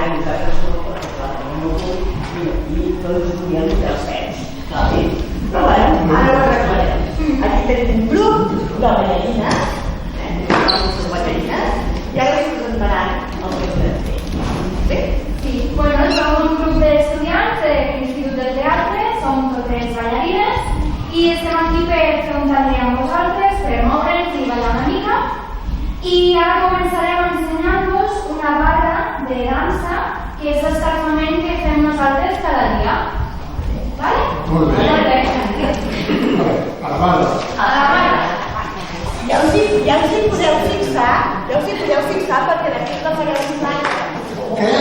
ara nosaltres no tots volíem fer els pets. Però bueno, ara ho arreglarem. Aquí tenim un grup de ballarines, i ara us presentaran el que podem fer. ¿Sí? Sí, bueno, somos un grup d'estudiants de l'Institut del Teatre, som totes ballarines i estem aquí per fer un taller amb vosaltres, per moure'ns i ballar una mica. I ara començarem ensenyant-vos una barra de dansa que és l'escalfament que fem nosaltres cada dia. Vale? Molt bé. A la barra. A la barra. Ja us hi podeu fixar perquè d'aquí no fareu un any. Què?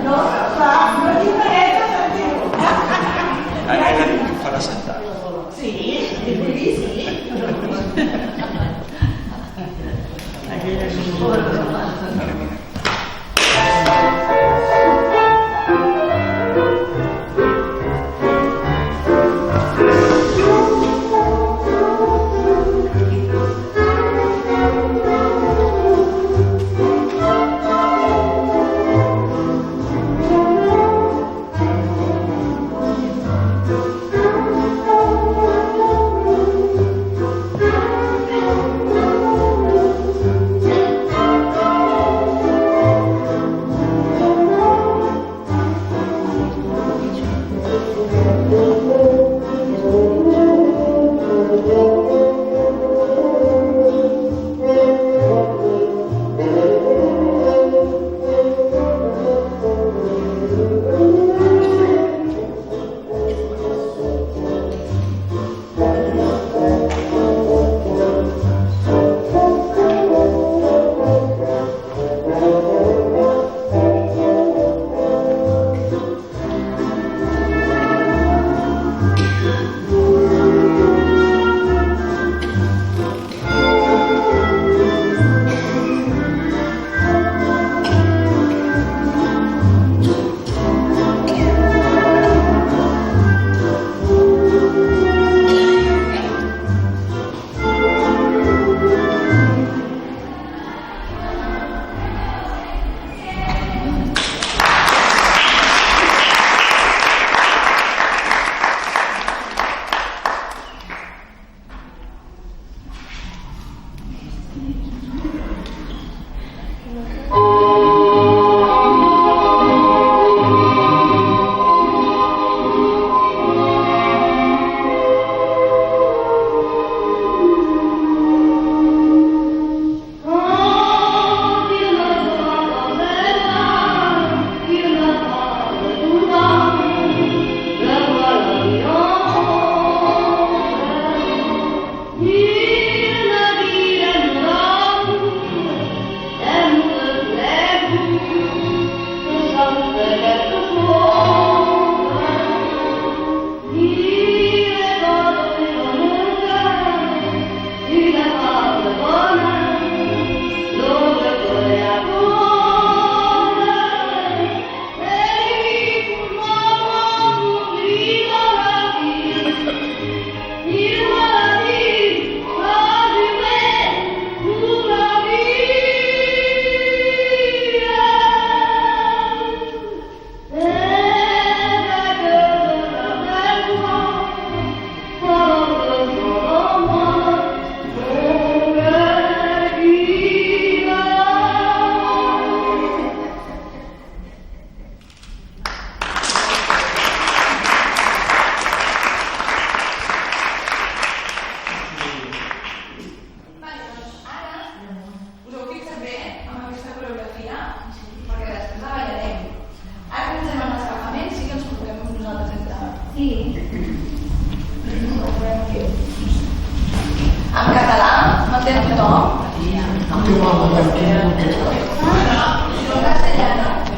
No t'interessa sentir-ho. Ara farà sentar. Sí, vull dir, sí.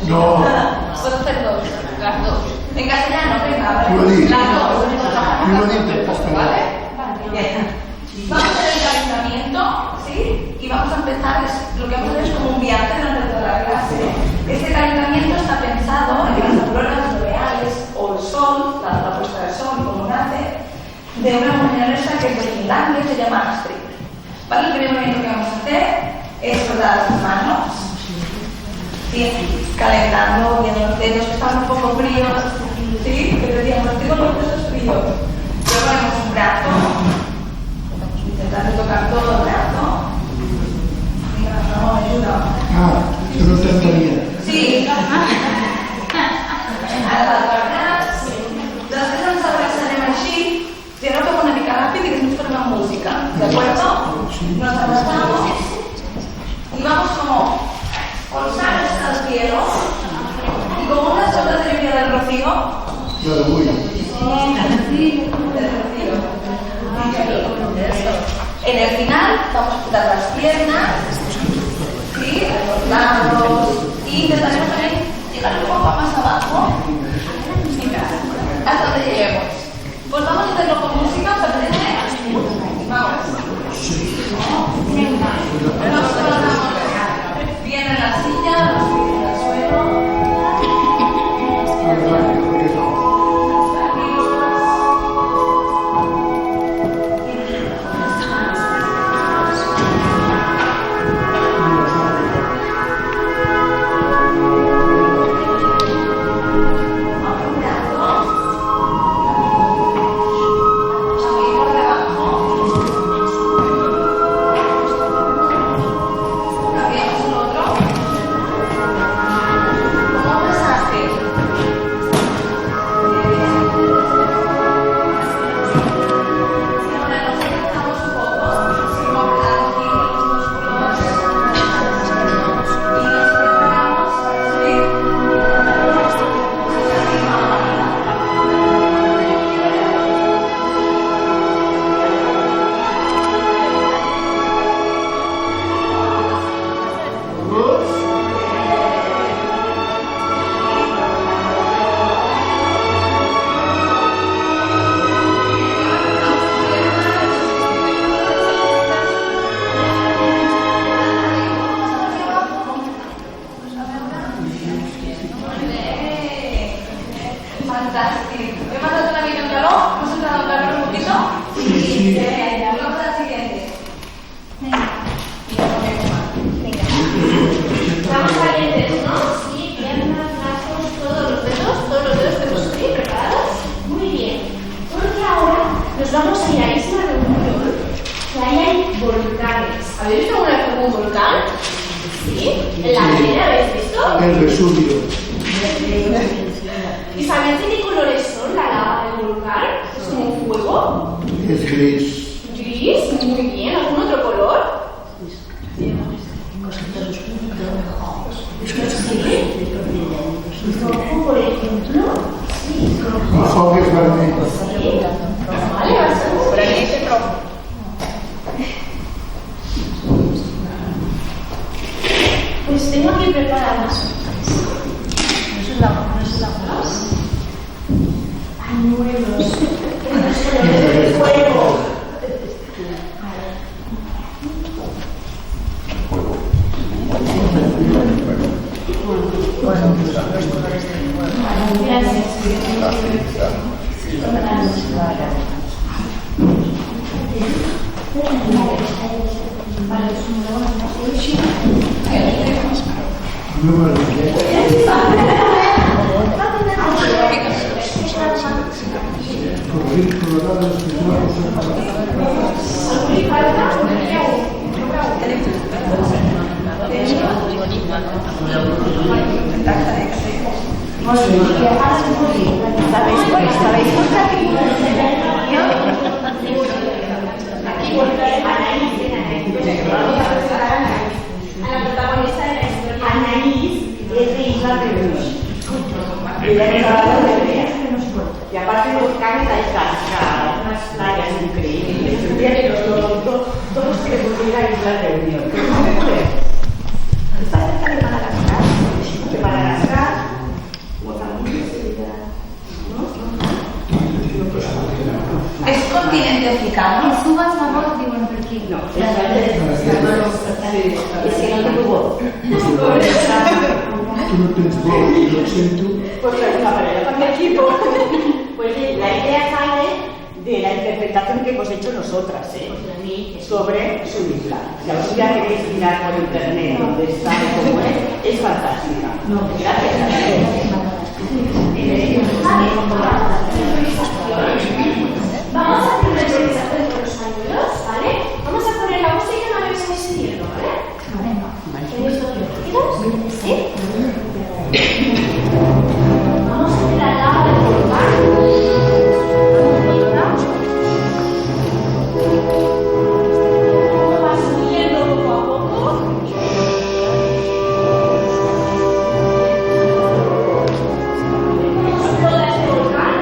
No. Puedo hacer dos, las dos. En castellano, venga, Tú lo dices. las dos. Tú lo dices, ¿Vale? Bien. Vamos a hacer el calentamiento, ¿sí? Y vamos a empezar, lo que vamos a hacer es como un viaje durante toda la clase. Este calentamiento está pensado en que las auroras boreales de una montañesa que es de Finlandia, se llama Astrid. ¿Vale? El primer movimiento que vamos a hacer es frotar las manos, ¿sí? Calentando bien los dedos que están un poco fríos, ¿sí? Que decíamos, tengo los dedos fríos. Luego ponemos un brazo, intentando tocar todo el brazo. Mira, no, ayuda. Ah, yo no te entendía. Sí. A las guardas. Després ens abraçarem així, si no fem una mica ràpid i després fem una música, ¿de acuerdo? Nos abrazamos y vamos como con sangre hasta el cielo y como unas gotas de lluvia del rocío. Yo lo voy. Del rocío. En el final vamos a quitar las piernas, ¿sí? Los lados y intentaremos también llegar un poco más abajo. Hasta donde lleguemos. Pues vamos a hacerlo con música, ¿os parece? Vamos. Nos colocamos bien en la silla, los pies en el suelo. Pues tengo aquí preparadas pañuelos, de fuego. ¿Sabéis por a la protagonista de la historia? Anaís es de Isla Reunión. Y aparte de buscar unas playas increíbles. Todos queremos ir a Isla Reunión. Está cerca de Madagascar. De Madagascar, ¿es continente africano? Que subas la voz, digo, ¿por qué? No, es que no tengo voz. Tú no tienes voz, lo siento. Pues la pareja con mi equipo. Pues la idea sale de la interpretación que hemos hecho nosotras, sobre su isla. Si algún día queréis mirar por internet dónde está y cómo es fantástica. Gracias. Vamos a hacer una improvisación con los pañuelos, ¿vale? Vamos a poner la música y no me vais siguiendo, ¿vale? ¿Tenéis los sentidos? ¿Sí? Vamos a hacer la lava del volcán. Va subiendo poco a poco. Explota este volcán.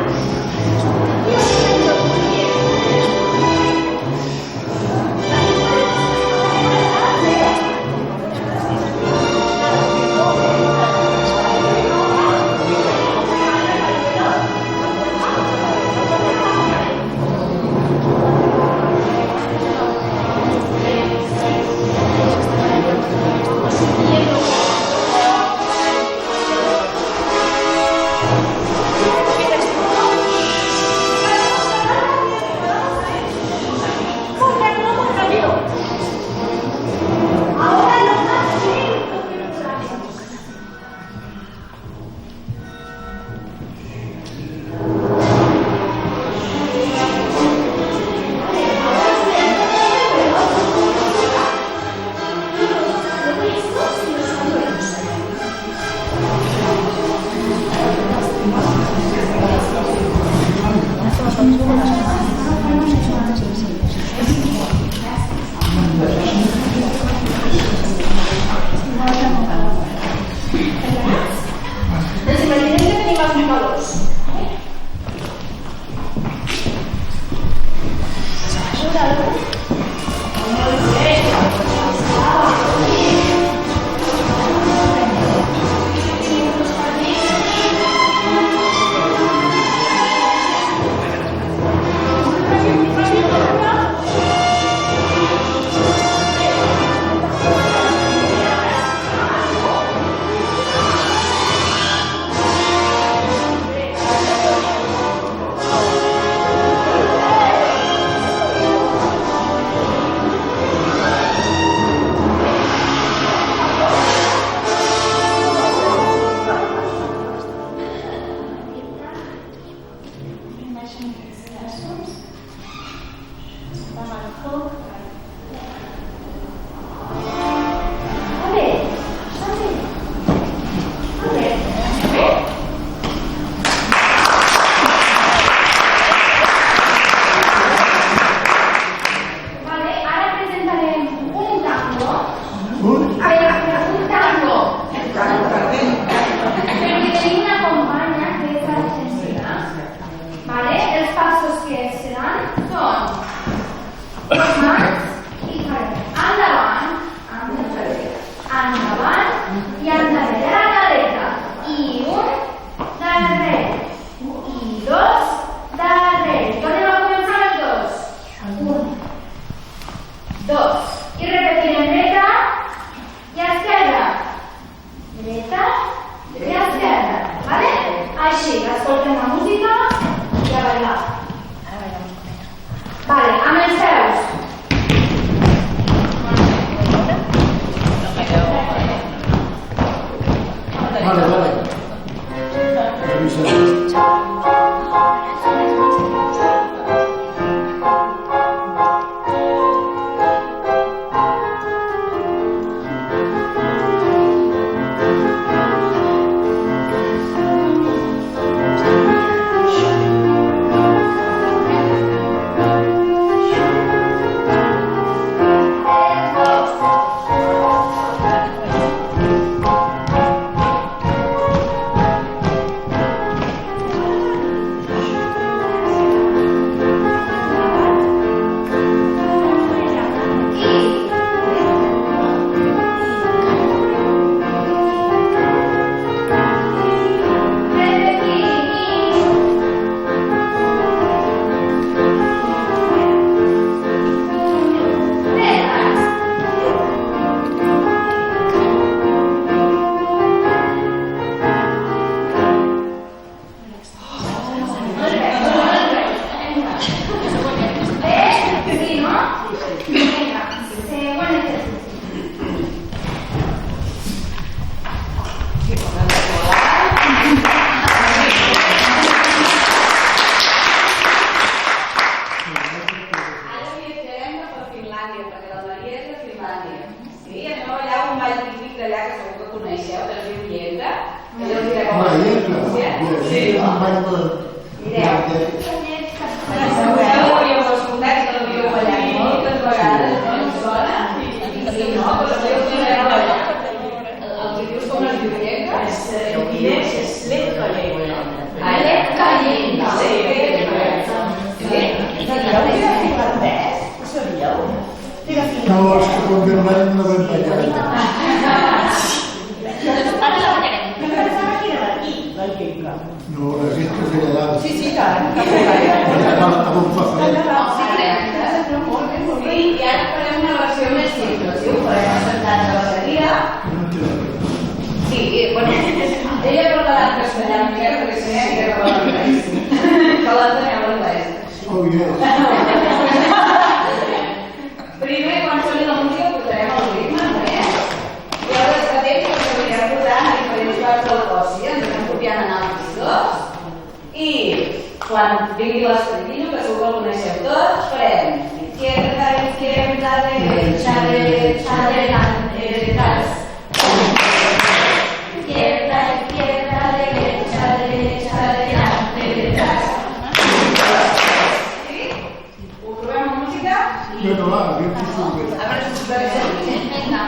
¿Vale? Els passos que seran són les mans d'allà que segur que coneixeu, que es diu Lletra. Allò us direu Ah, Lletra. Sí. Mireu. Ho havíeu escoltat i que l'havíeu ballat moltes vegades, no? Em sona? Sí, no? Però l'havíeu ballat. El que dius com es diu Lletra? Inés és Letra Lletra. Lletra Lletra. Sí, Sabíeu que era finlandès? Ho sabíeu? Era No, finlandès. és que quan ve l'any no vam tallar. Jo pensava que era d'aquí, del Lletra. No, la gent que feia dalt. Sí, tant. A on fa fred. Sí, i ara farem una versió més simple. Si ho farem assentant de bateria. Sí, bueno, ella parlarà en castellà, Miquel, perquè si no ja anirà parlant anglès. Que l'entenem anglès. Oh, yes. Primer, quan soni la música, posarem el ritme, eh? I ara està temps perquè anirem posant a diferents parts del cos, sí? Ens anem copiant en altres dos. I quan vingui l'estribillo, que segur que el coneixeu tots, farem izquierda, izquierda, derecha, derecha, adelante, detrás. Izquierda, izquierda, derecha, derecha, adelante, detrás. ¿Sí? ¿Ho provem amb música? Bueno, va, jo t'ho surt bé. A veure si us parece. Vinga.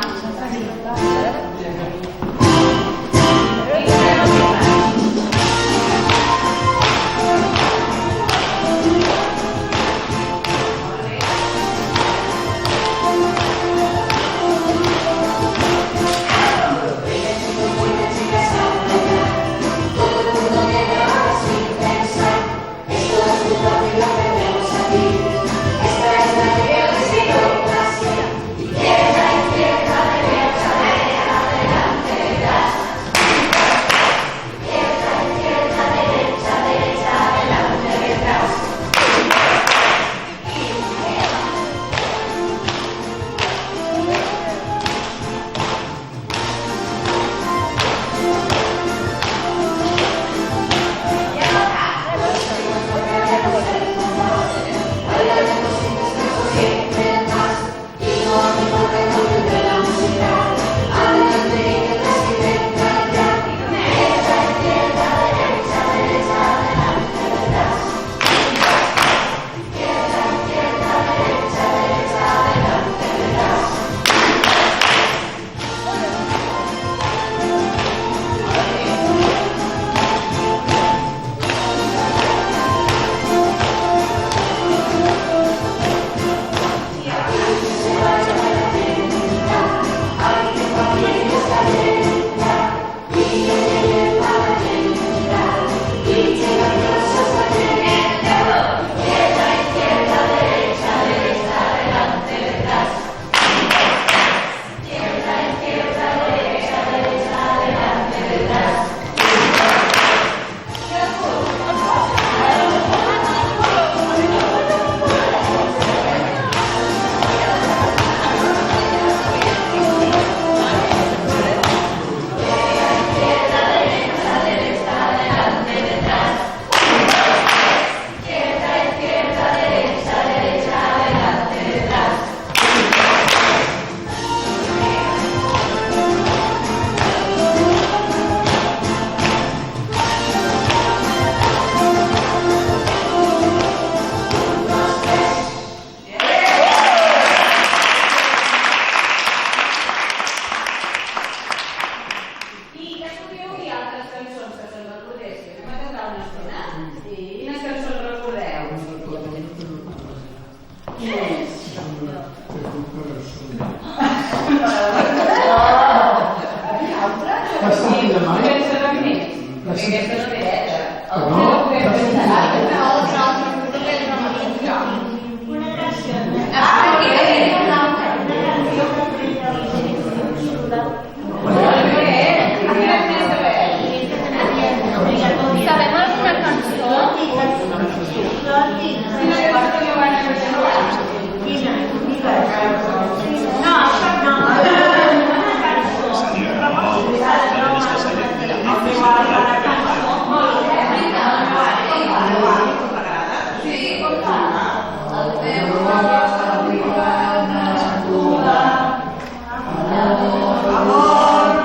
Amor.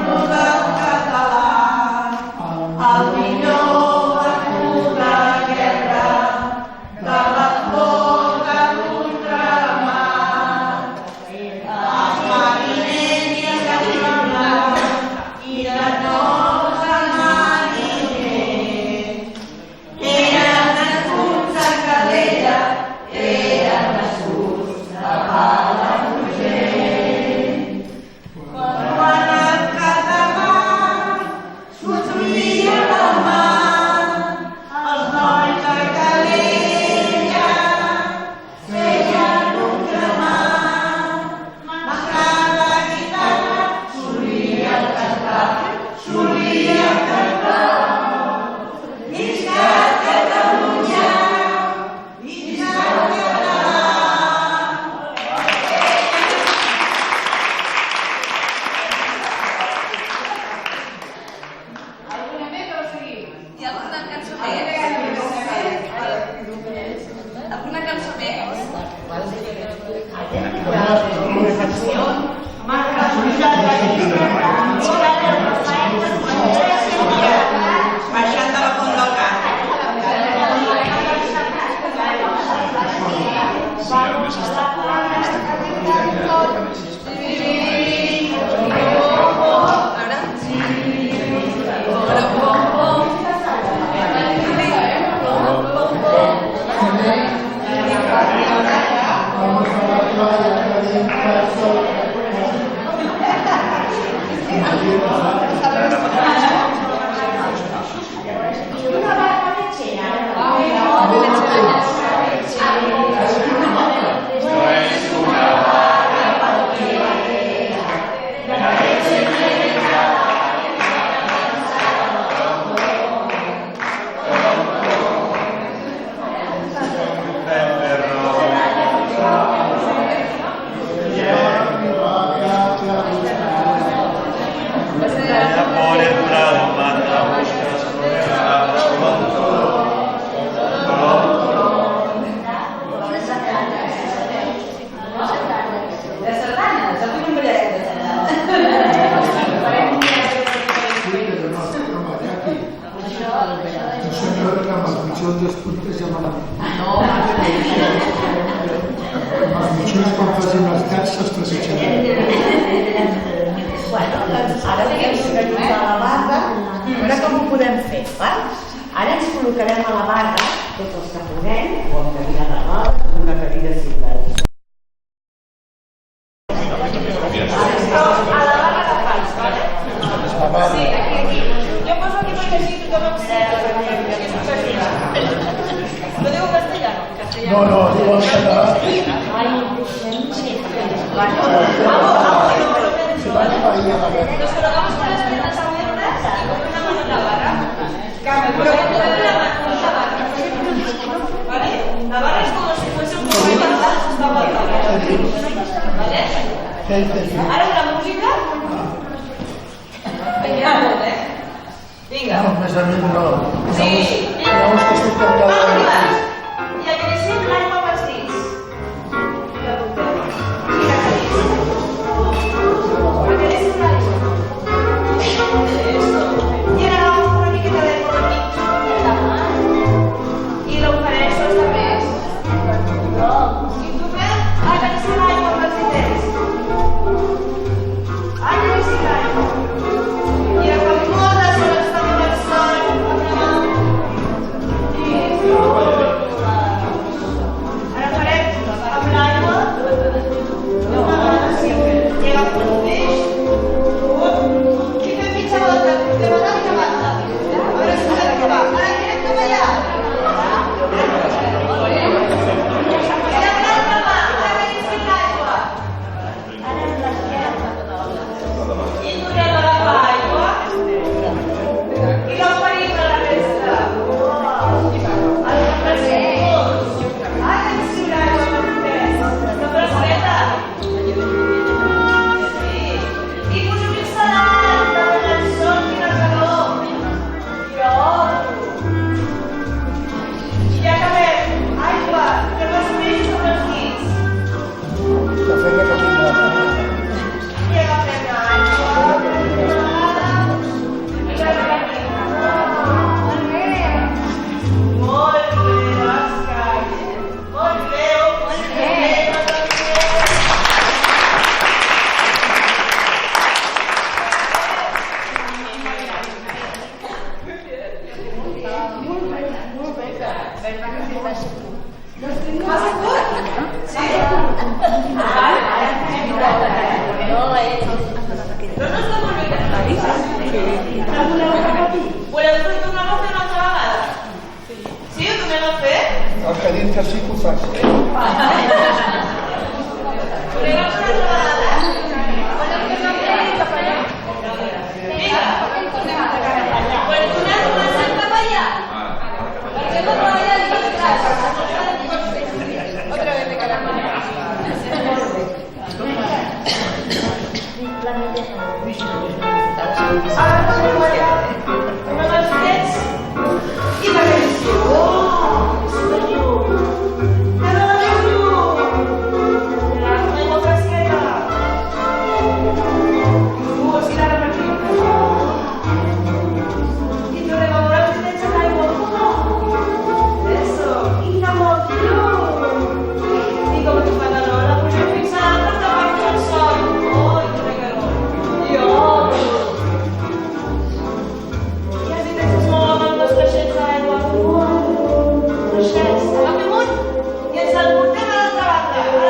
Marxant de la Font del Camp. Ara tenim que ajuntar la barra. Ara com ho podem fer? Ara ens col·locarem a la barra tots els que puguem, o amb cadira de roda, o una cadira simple. A la barra de fals, vale? Sí, aquí. Jo poso aquí perquè així tothom em sent. No diu castellà? No, diu en català. Nos colocamos con las piernas abiertas y con una mano en la barra. Pero con la mano en la barra. ¿Vale? La barra es como si fuese un poco de barra. ¿Vale? Ahora la música. Venga, venga. No, més a mi no. Sí. Llavors que estic tancada. I acrecem l'aigua pels dits.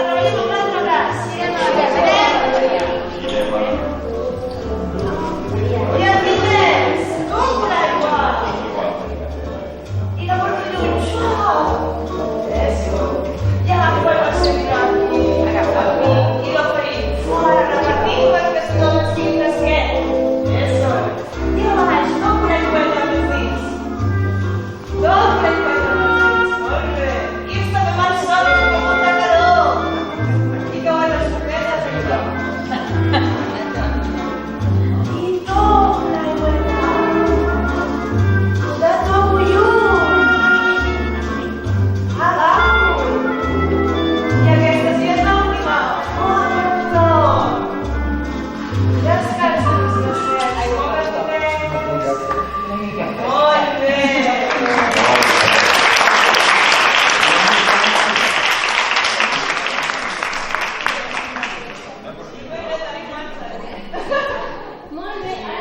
treballem amb l'altre braç. I els diners, com una aigua. I la porta lluny, suau. Eso. I agafa el seguidor. Agafa el vi i l'oferim. Fora, repartim perquè tothom estigui fresquet. Eso. I la baix, com una aigua amb els dits. Com una aigua amb els dits. Molt bé. I està de mans soles com molta calor. I com a les sorpreses, això. I tot la aigua. De tot i aquesta sí és l'última. Descansa, aigua per totes. Molt bé. Molt bé, ara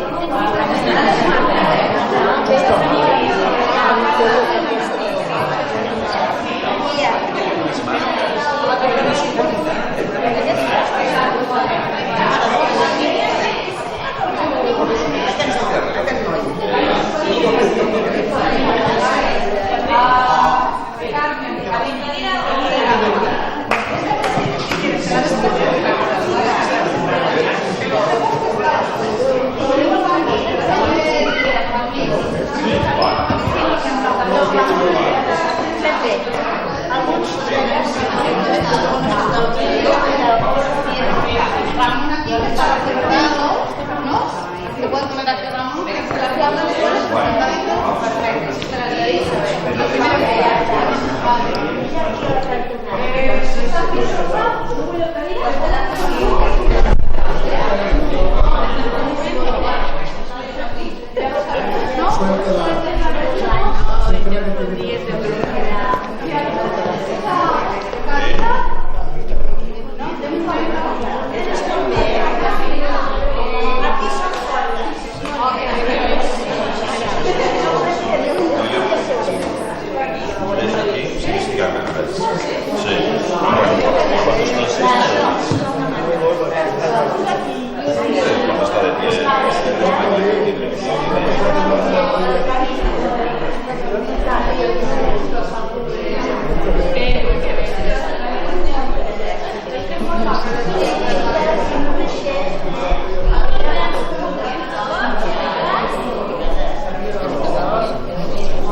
teniu marques senyals. Perfecte. Ramón aquí que estaba cerrado, ¿no? ¿Te puedo comentar que Ramón? La flauta de suelo está dentro. Perfecto, si te la leí. Lo primero que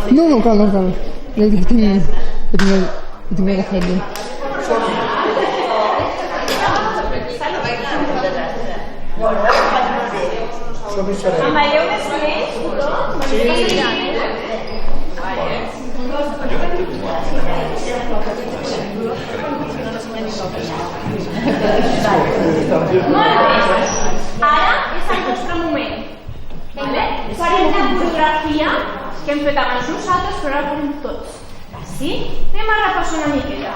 No, calma. Yo tengo que hacerlo. Amb allò més més, Molt bé. Ara és el nostre moment. Farem la coreografia que hem fet abans nosaltres, però ara farem tots. Sí? Anem a repassar una miqueta.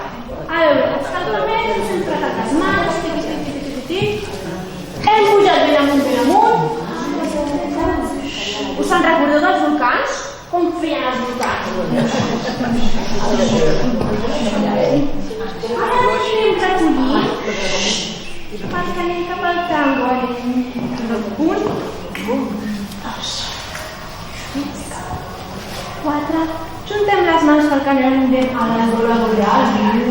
A veure, escalfament, hem centrat les mans, hem pujat ben amunt. Us en recordeu dels volcans? Com feien els volcans? Ara anem recollint perquè anem cap al tango. Un, dos, 4. Juntem les mans pel canell de a la bola boreal.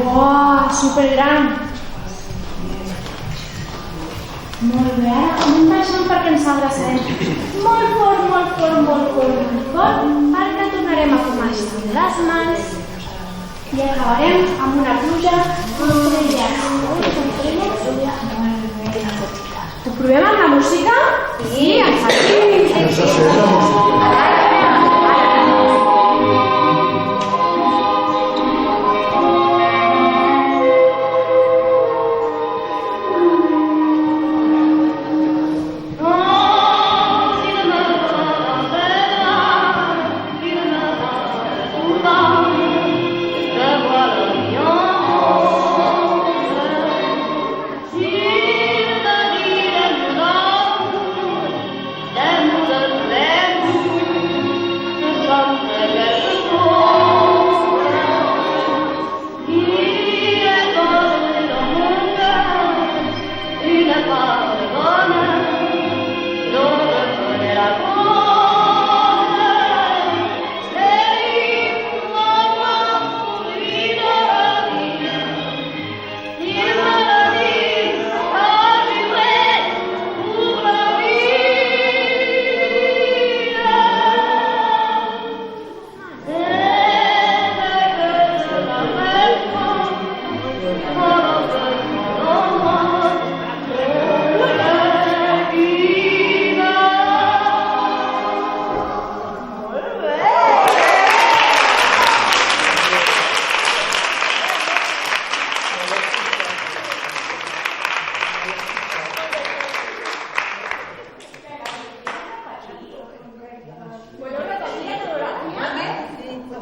Uau, supergran. Molt bé, ara anem baixant perquè ens abraçarem molt fort, perquè tornarem a començar amb les mans i acabarem amb una pluja d'estrelles. Ho provem amb la música? Sí, ens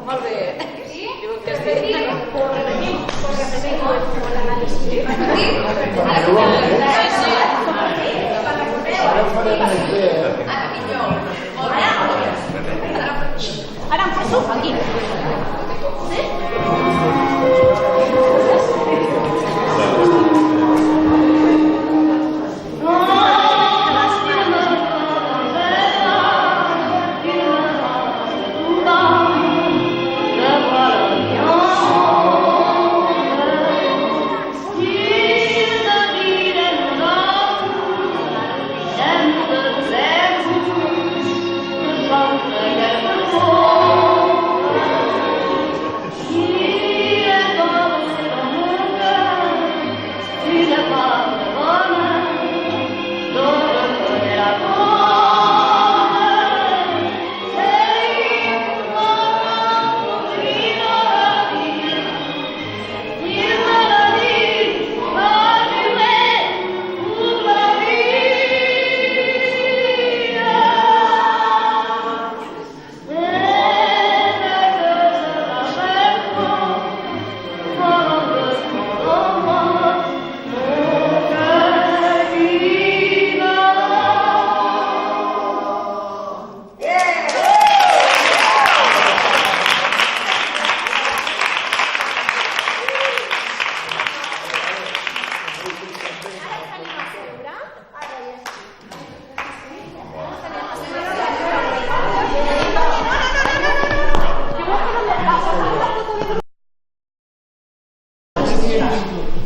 Molt bé. Sí? Diu que sí. Repetim. Ara em poso aquí.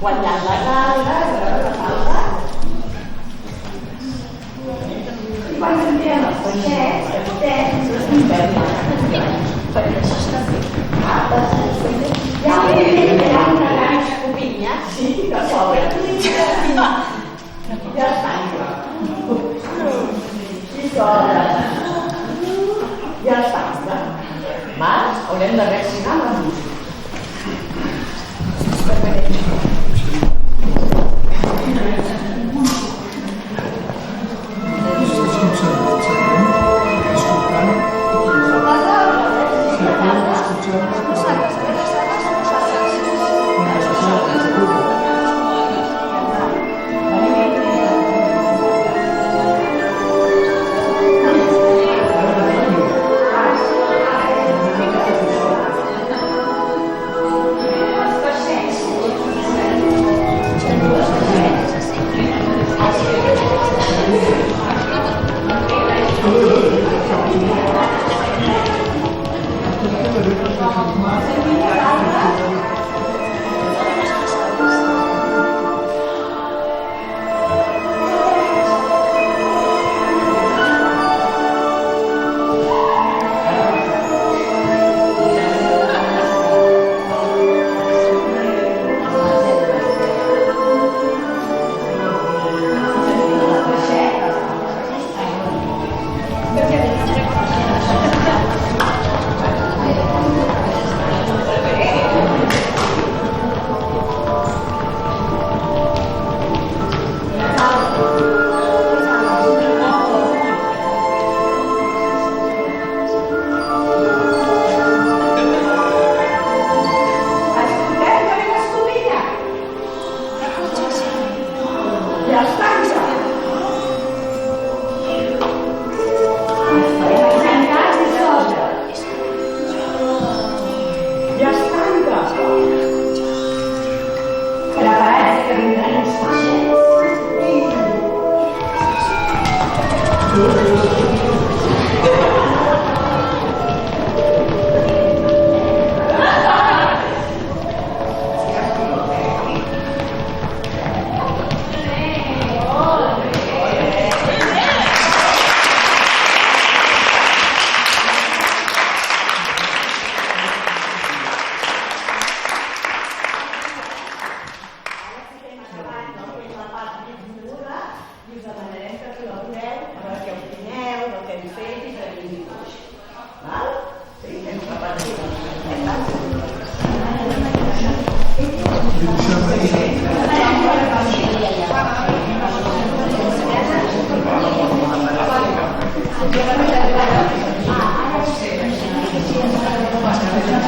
Guanyant la taula, la taula. I quan sentirem els peixets, perquè això està fet. Ja ha una gran escopinya. Sí, que s'obre. Ja està. I s'obre. Ja està. Mas, haurem de reaccionar amb la música. Gracias.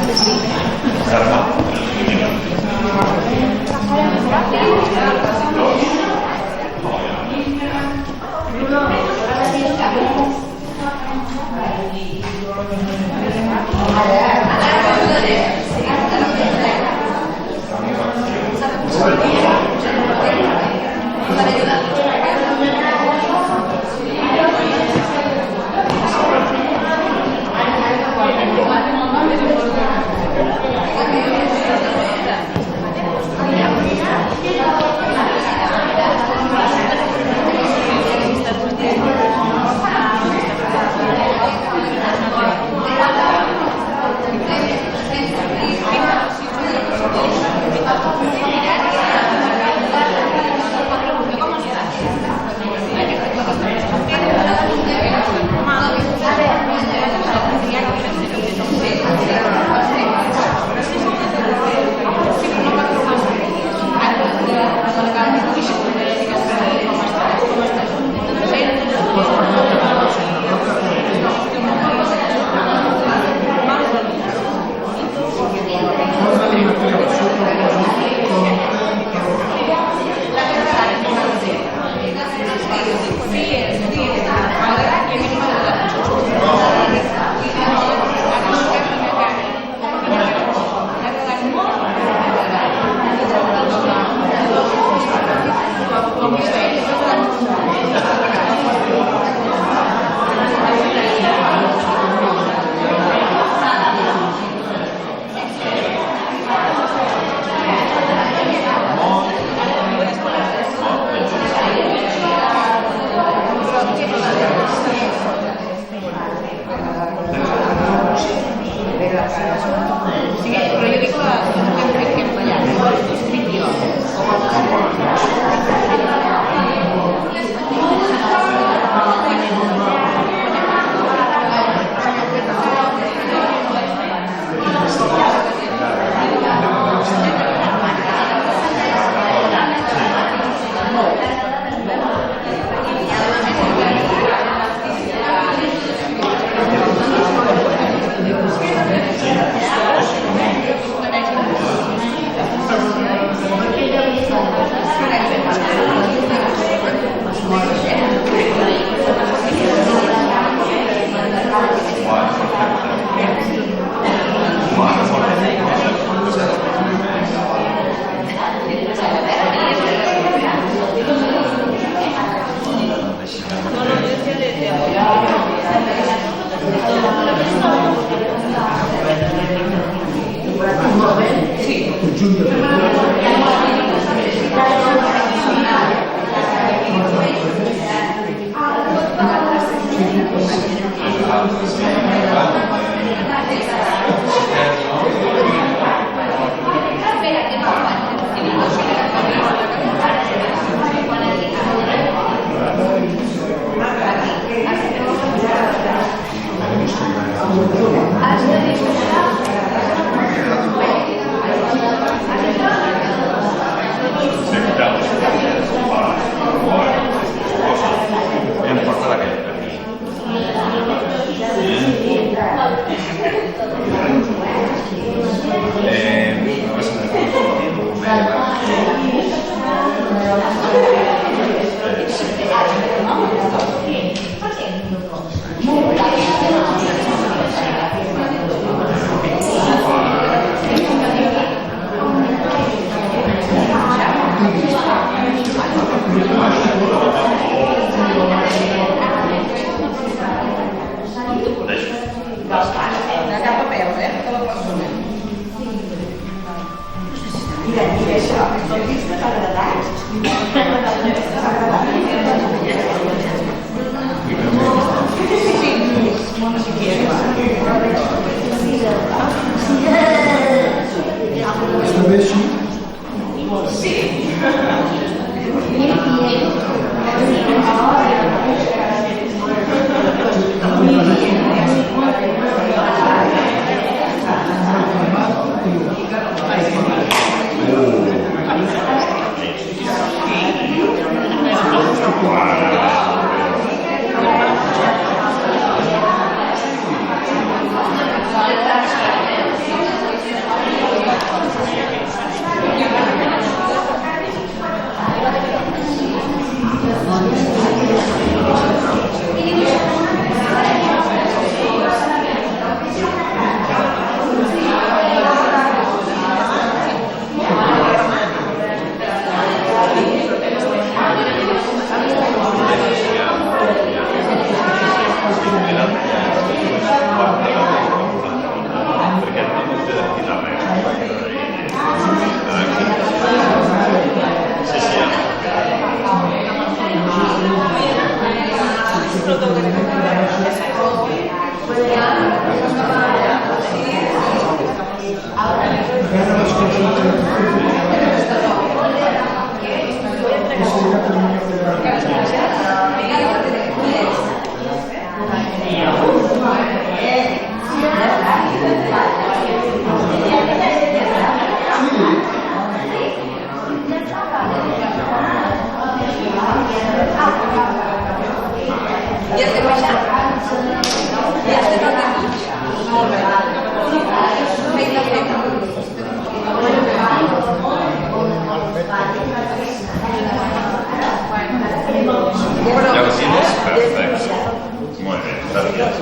Ja estem baixant? Ja estem baixant? Molt bé. Vinga, vinga. Llausines, perfecte. Molt bé, gràcies.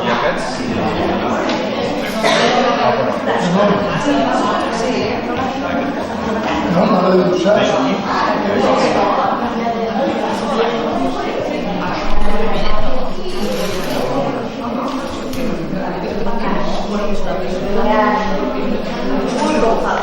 I aquests? No, no l'he dibuixat. Muy